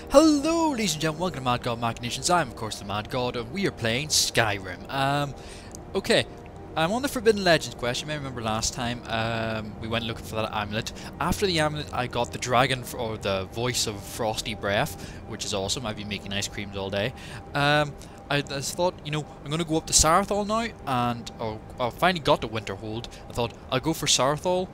Hello ladies and gentlemen, welcome to Mad God Machinations. I'm of course the Mad God and we are playing Skyrim. Okay, I'm on the Forbidden Legends quest. You may remember last time we went looking for that amulet. After the amulet I got the dragon, or the voice of Frosty Breath, which is awesome. I've been making ice creams all day. I just thought, you know, I'm going to go up to Sarathol now, and I finally got to Winterhold. I thought I'll go for Sarathol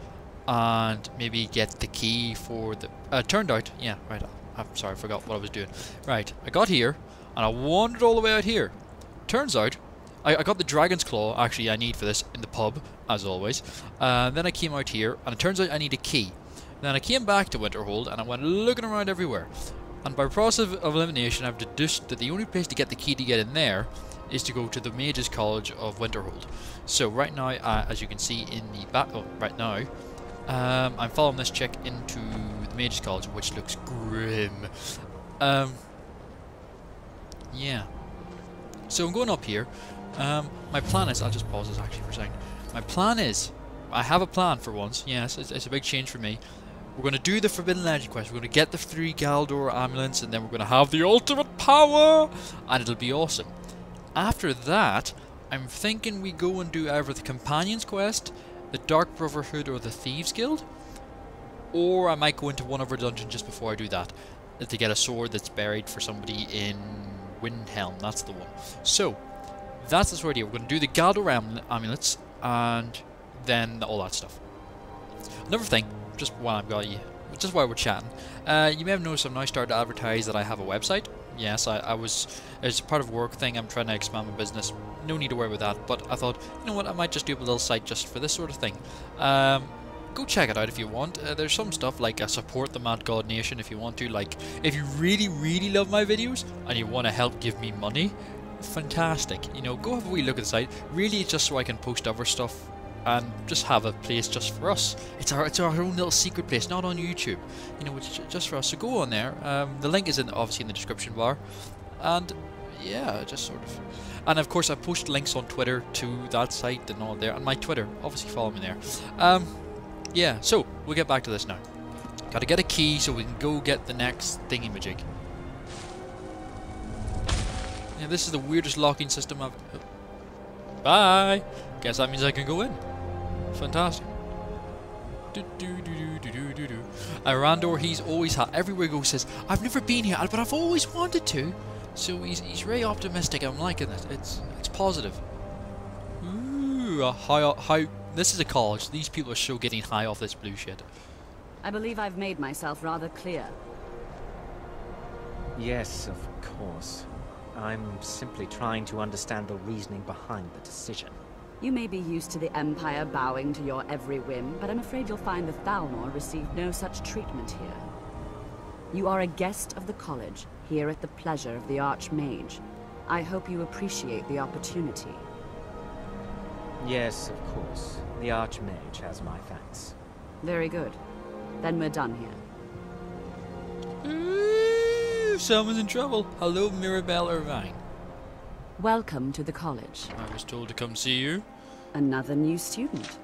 and maybe get the key for the... turned out, yeah, right, I'm sorry, I forgot what I was doing. Right, I got here, and I wandered all the way out here. Turns out, I got the Dragon's Claw, actually I need for this, in the pub, as always. Then I came out here, and it turns out I need a key. Then I came back to Winterhold, and I went looking around everywhere. And by process of elimination, I've deduced that the only place to get the key to get in there is to go to the Mages College of Winterhold. So right now, as you can see in the back, right now, I'm following this chick into the Mages College, which looks grim. Yeah. So I'm going up here. My plan is, I'll just pause this actually for a second. My plan is, I have a plan for once. Yes, it's a big change for me. We're going to do the Forbidden Legend quest. We're going to get the 3 Galdor amulets, and then we're going to have the ultimate power, and it'll be awesome. After that, I'm thinking we go and do either the Companions quest, the Dark Brotherhood, or the Thieves Guild, or I might go into one other dungeon just before I do that to get a sword that's buried for somebody in Windhelm. That's the one. So that's the idea. We're going to do the Galdor amulets, and then all that stuff. Another thing, just while I've got you, just while we're chatting, you may have noticed I've now started to advertise that I have a website. Yes, I was, as part of a work thing, I'm trying to expand my business. No need to worry with that, but I thought, you know what, I might just do a little site just for this sort of thing. Go check it out if you want. There's some stuff like support the Mad God Nation if you want to. Like, if you really love my videos and you want to help give me money, fantastic. You know, go have a wee look at the site. Really, it's just so I can post other stuff and just have a place just for us. It's our own little secret place, not on YouTube. You know, it's just for us. So go on there. The link is obviously in the description bar, and yeah, just sort of. And of course, I post links on Twitter to that site and all there, and my Twitter. Obviously, follow me there. Yeah. So we'll get back to this now. Got to get a key so we can go get the next thingy-majig. Yeah, this is the weirdest locking system I've. Bye. Guess that means I can go in. Fantastic. Randor, he's always everywhere he goes says, I've never been here, but I've always wanted to. So he's very optimistic. I'm liking it. It's positive. Ooh, high. This is a college. These people are so getting high off this blue shit. I believe I've made myself rather clear. Yes, of course. I'm simply trying to understand the reasoning behind the decision. You may be used to the Empire bowing to your every whim, but I'm afraid you'll find the Thalmor received no such treatment here. You are a guest of the college, here at the pleasure of the Archmage. I hope you appreciate the opportunity. Yes, of course. The Archmage has my thanks. Very good. Then we're done here. Ooh, someone's in trouble. Hello, Mirabelle Irvine. Welcome to the college. I was told to come see you. Another new student.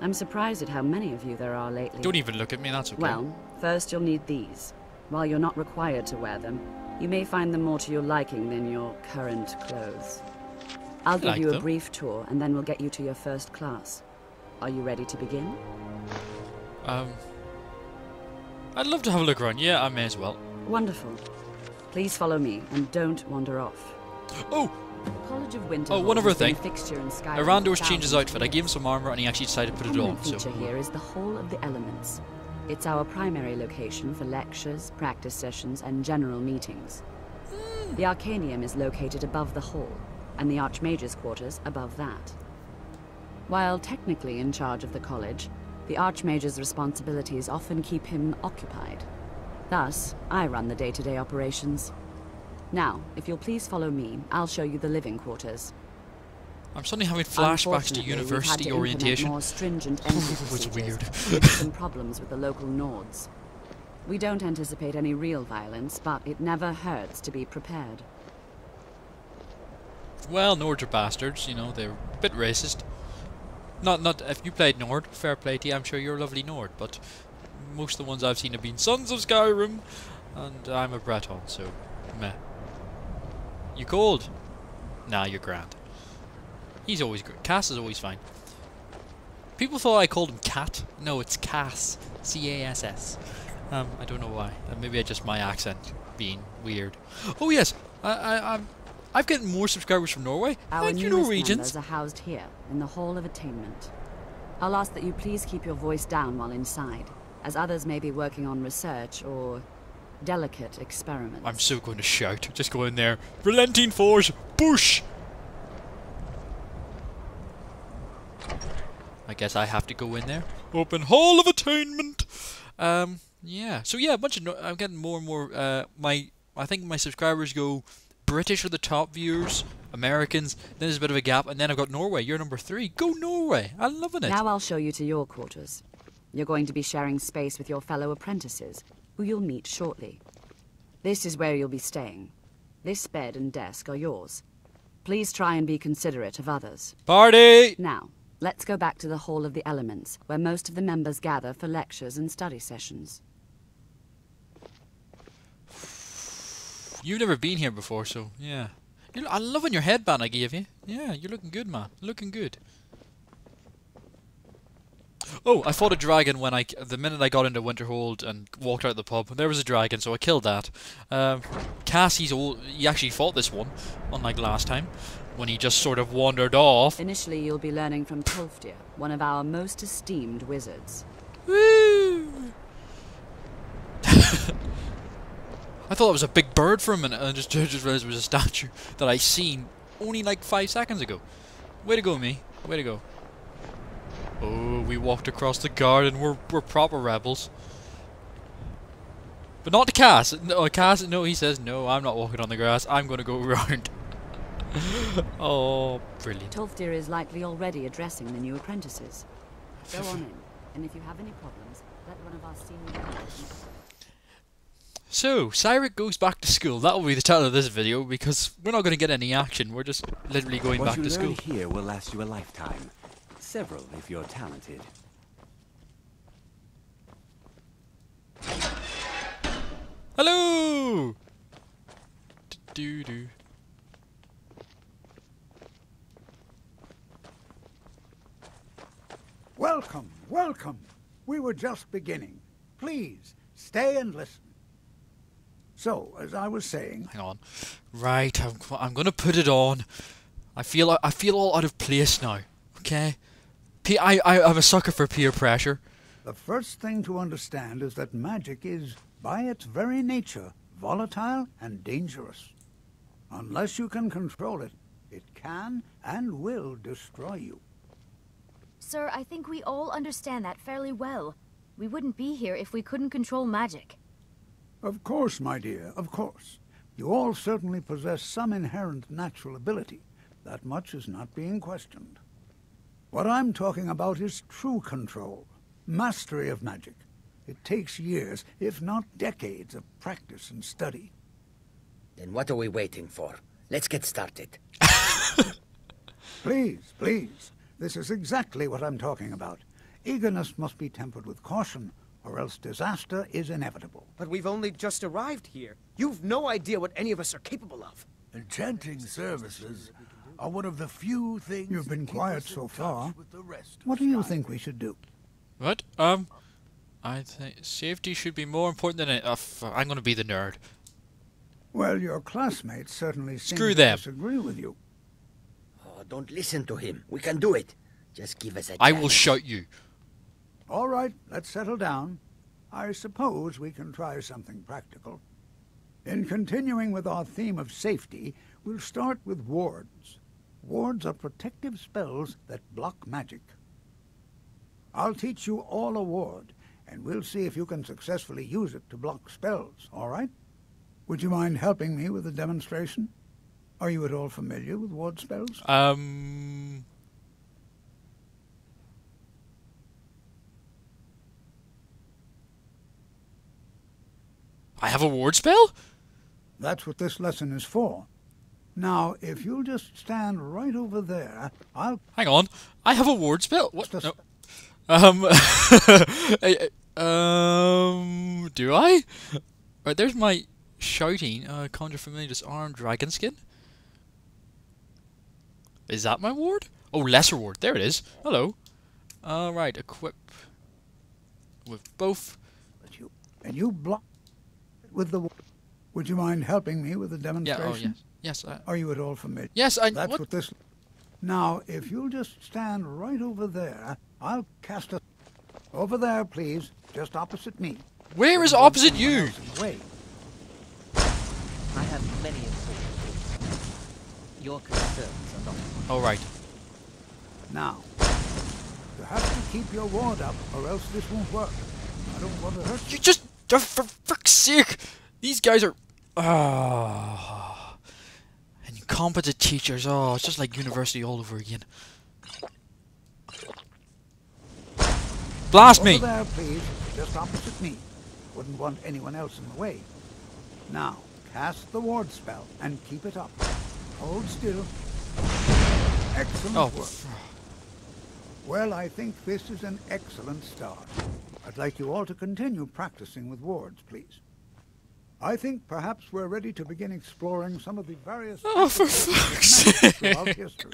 I'm surprised at how many of you there are lately. Don't even look at me, that's okay. Well, first you'll need these. While you're not required to wear them, you may find them more to your liking than your current clothes. I'll give you a brief tour, and then we'll get you to your first class. Are you ready to begin? I'd love to have a look around. Yeah, I may as well. Wonderful. Please follow me, and don't wander off. Oh! College of Winter. Oh, one other thing. Randor's changed his outfit. I gave him some armor, and he actually decided to put it on. The feature here is the Hall of the Elements. It's our primary location for lectures, practice sessions, and general meetings. The Arcanium is located above the hall, and the Archmage's quarters above that. While technically in charge of the college, the Archmage's responsibilities often keep him occupied. Thus, I run the day-to-day operations. Now, if you'll please follow me, I'll show you the living quarters. I'm suddenly having flashbacks to university orientation. More stringent entry it's weird. due to some problems with the local Nords. We don't anticipate any real violence, but it never hurts to be prepared. Well, Nords are bastards, you know, they're a bit racist. Not if you played Nord, fair play to you, I'm sure you're a lovely Nord, but most of the ones I've seen have been Sons of Skyrim. And I'm a Breton, so meh. You cold? Nah, you're grand. He's always good. Cass is always fine. People thought I called him Cat. No, it's Cass. C-A-S-S. I don't know why. Maybe just my accent being weird. Oh yes, I've gotten more subscribers from Norway. Our Thank you, newest Norwegians. members are housed here, in the Hall of Attainment. I'll ask that you please keep your voice down while inside, as others may be working on research or delicate experiments. I'm so going to shout. Just go in there. Relenting force, bush! I guess I have to go in there. Open Hall of Attainment! Yeah. So yeah, a bunch of... I'm getting more and more... I think my subscribers go... British are the top viewers, Americans, then there's a bit of a gap, and then I've got Norway. You're number 3. Go Norway! I'm loving it. Now I'll show you to your quarters. You're going to be sharing space with your fellow apprentices, who you'll meet shortly. This is where you'll be staying. This bed and desk are yours. Please try and be considerate of others. Party! Now, let's go back to the Hall of the Elements, where most of the members gather for lectures and study sessions. You've never been here before, so yeah. I'm loving your headband I gave you. Yeah, you're looking good, man. Looking good. Oh, I fought a dragon when the minute I got into Winterhold and walked out of the pub. There was a dragon, so I killed that. Cass, he actually fought this one, unlike last time, when he just sort of wandered off. Initially, you'll be learning from Tolfdir, one of our most esteemed wizards. Woo! I thought it was a big bird for a minute, and I just realized it was a statue that I seen only like 5 seconds ago. Way to go, me. Way to go. Oh, we walked across the garden. We're proper rebels. But not to Cass. No, Cass. No, he says no. I'm not walking on the grass. I'm going to go around. Oh, brilliant. Tolfdir is likely already addressing the new apprentices. Go on in, and if you have any problems, let one of our senior members know. So, Syric goes back to school. That will be the title of this video, because we're not going to get any action. We're just literally going back to school. What you learn here will last you a lifetime. Several, if you're talented. Hello! Do-do-do. Welcome, welcome. We were just beginning. Please, stay and listen. So, as I was saying... Hang on. Right, I'm gonna put it on. I feel all out of place now. Okay? I'm a sucker for peer pressure. The first thing to understand is that magic is, by its very nature, volatile and dangerous. Unless you can control it, it can and will destroy you. Sir, I think we all understand that fairly well. We wouldn't be here if we couldn't control magic. Of course, my dear, of course. You all certainly possess some inherent natural ability. That much is not being questioned. What I'm talking about is true control, mastery of magic. It takes years, if not decades, of practice and study. Then what are we waiting for? Let's get started. Please, please. This is exactly what I'm talking about. Eagerness must be tempered with caution, or else disaster is inevitable. But we've only just arrived here. You've no idea what any of us are capable of. Enchanting services are one of the few things... You've been quiet so far. What do you think we should do? What? I think safety should be more important than it. I'm gonna be the nerd. Well, your classmates certainly seem Screw to them. disagree with you. Oh, don't listen to him. We can do it. Just give us a chance. I will shout you. All right, let's settle down. I suppose we can try something practical. In continuing with our theme of safety, we'll start with wards. Wards are protective spells that block magic. I'll teach you all a ward, and we'll see if you can successfully use it to block spells, all right? Would you mind helping me with the demonstration? Are you at all familiar with ward spells? I have a ward spell? That's what this lesson is for. Now, if you'll just stand right over there, I'll... Hang on. I have a ward spell? What? Just- No. Do I? Right, there's my shouting. Conjure familiar disarmed dragon skin. Is that my ward? Oh, lesser ward. There it is. Hello. Right, equip with both. And you block with the... Would you mind helping me with the demonstration? Yeah, oh yes. Yes, Are you at all familiar? Yes, That's what this... Now, if you'll just stand right over there, I'll cast a... Over there, please. Just opposite me. Where is opposite you? Wait. I have many important things. Your concerns are not... Oh, right. Now, you have to keep your ward up, or else this won't work. I don't want to hurt you. You just... for frick's sake! These guys are... incompetent teachers. Oh, it's just like university all over again. Blast me! Over there, please. Just opposite me. Wouldn't want anyone else in the way. Now, cast the ward spell and keep it up. Hold still. Excellent work. Well, I think this is an excellent start. I'd like you all to continue practicing with wards, please. I think perhaps we're ready to begin exploring some of the various... Oh, for fuck's sake! ...throughout history.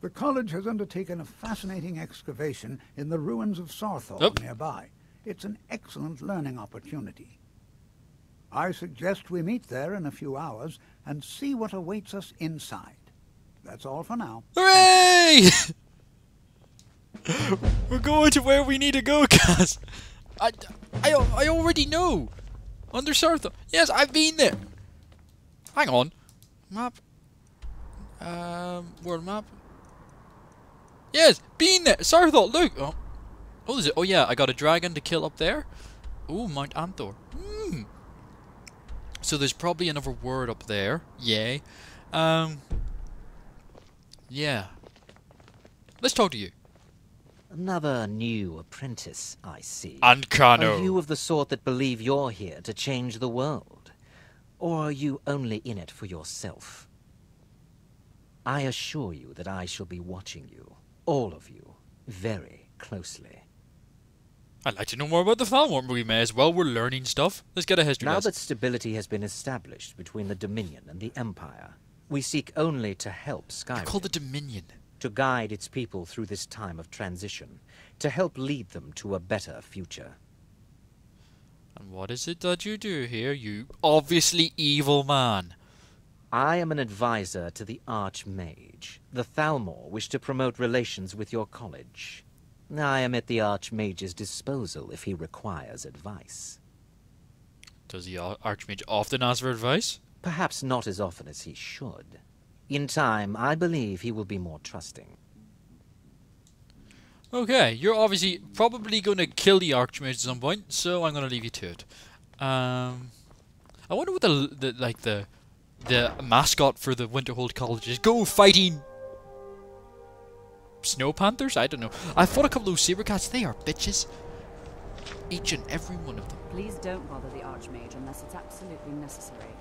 The college has undertaken a fascinating excavation in the ruins of Sarthal nearby. It's an excellent learning opportunity. I suggest we meet there in a few hours and see what awaits us inside. That's all for now. Hooray! We're going to where we need to go, Cass. I already know. Under Sarthal. Yes, I've been there. Hang on. Map. World map. Yes, been there. Sarthal, look. Oh, is it? Oh yeah, I got a dragon to kill up there. Oh, Mount Anthor. So there's probably another word up there. Yay. Yeah. Let's talk to you. Another new apprentice, I see. Ancano. Are you of the sort that believe you're here to change the world? Or are you only in it for yourself? I assure you that I shall be watching you, all of you, very closely. I'd like to know more about the Falmor. We may as well. We're learning stuff. Let's get a history Now lesson. that stability has been established between the Dominion and the Empire, we seek only to help Skyrim. Call the Dominion. To guide its people through this time of transition, to help lead them to a better future. And what is it that you do here, you obviously evil man? I am an advisor to the Archmage. The Thalmor wish to promote relations with your college. I am at the Archmage's disposal if he requires advice. Does the Archmage often ask for advice? Perhaps not as often as he should. In time, I believe he will be more trusting. Okay, you're obviously probably going to kill the Archmage at some point, so I'm going to leave you to it. I wonder what the mascot for the Winterhold College is. Go fighting snow panthers? I don't know. I fought a couple of those saber cats. They are bitches. Each and every one of them. Please don't bother the Archmage unless it's absolutely necessary.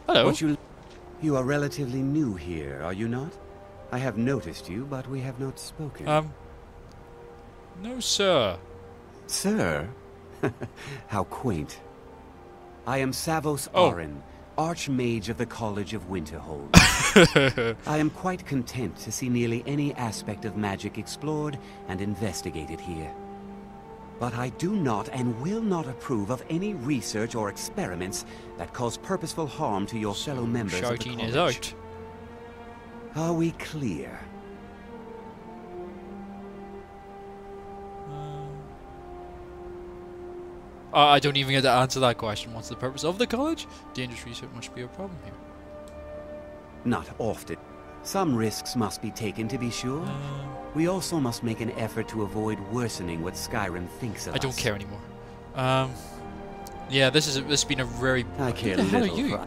Hello. You are relatively new here, are you not? I have noticed you, but we have not spoken. No, sir. Sir? How quaint. I am Savos Arin, Archmage of the College of Winterhold. I am quite content to see nearly any aspect of magic explored and investigated here. But I do not and will not approve of any research or experiments that cause purposeful harm to your fellow members of the college. Shouting is out. Are we clear? I don't even get to answer that question. What's the purpose of the college? Dangerous research must be a problem here. Not often. Some risks must be taken to be sure. We also must make an effort to avoid worsening what Skyrim thinks of us. I don't care anymore. Yeah, this has been a very... I care Who the hell are little. you?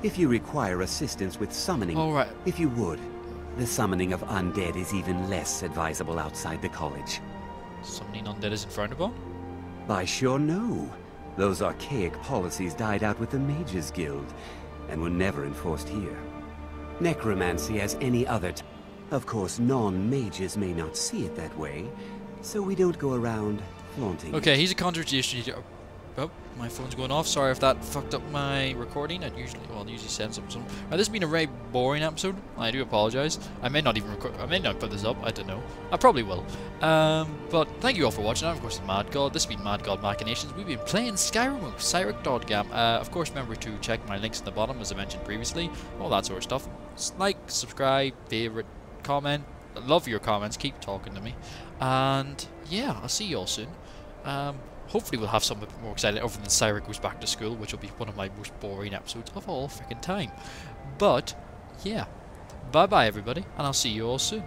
If you require assistance with summoning, Alright. if you would, the summoning of undead is even less advisable outside the college. Summoning undead isn't frowned upon? I sure know. Those archaic policies died out with the Mages Guild, and were never enforced here. Necromancy as any other Of course, non-mages may not see it that way, so we don't go around flaunting Okay, it. he's a contradiction. Oh, my phone's going off. Sorry if that fucked up my recording. I'd usually send something. This has been a very boring episode. I do apologise. I may not even record. I may not put this up. I don't know. I probably will. But thank you all for watching. I'm of course the Mad God. This has been Mad God Machinations. We've been playing Skyrim with Syric and Cass. Of course, remember to check my links in the bottom, as I mentioned previously. All that sort of stuff. Like, subscribe, favourite, comment. I love your comments. Keep talking to me. And yeah, I'll see you all soon. Hopefully we'll have something more exciting other than Syric goes back to school, which will be one of my most boring episodes of all freaking time. But, yeah. Bye-bye, everybody, and I'll see you all soon.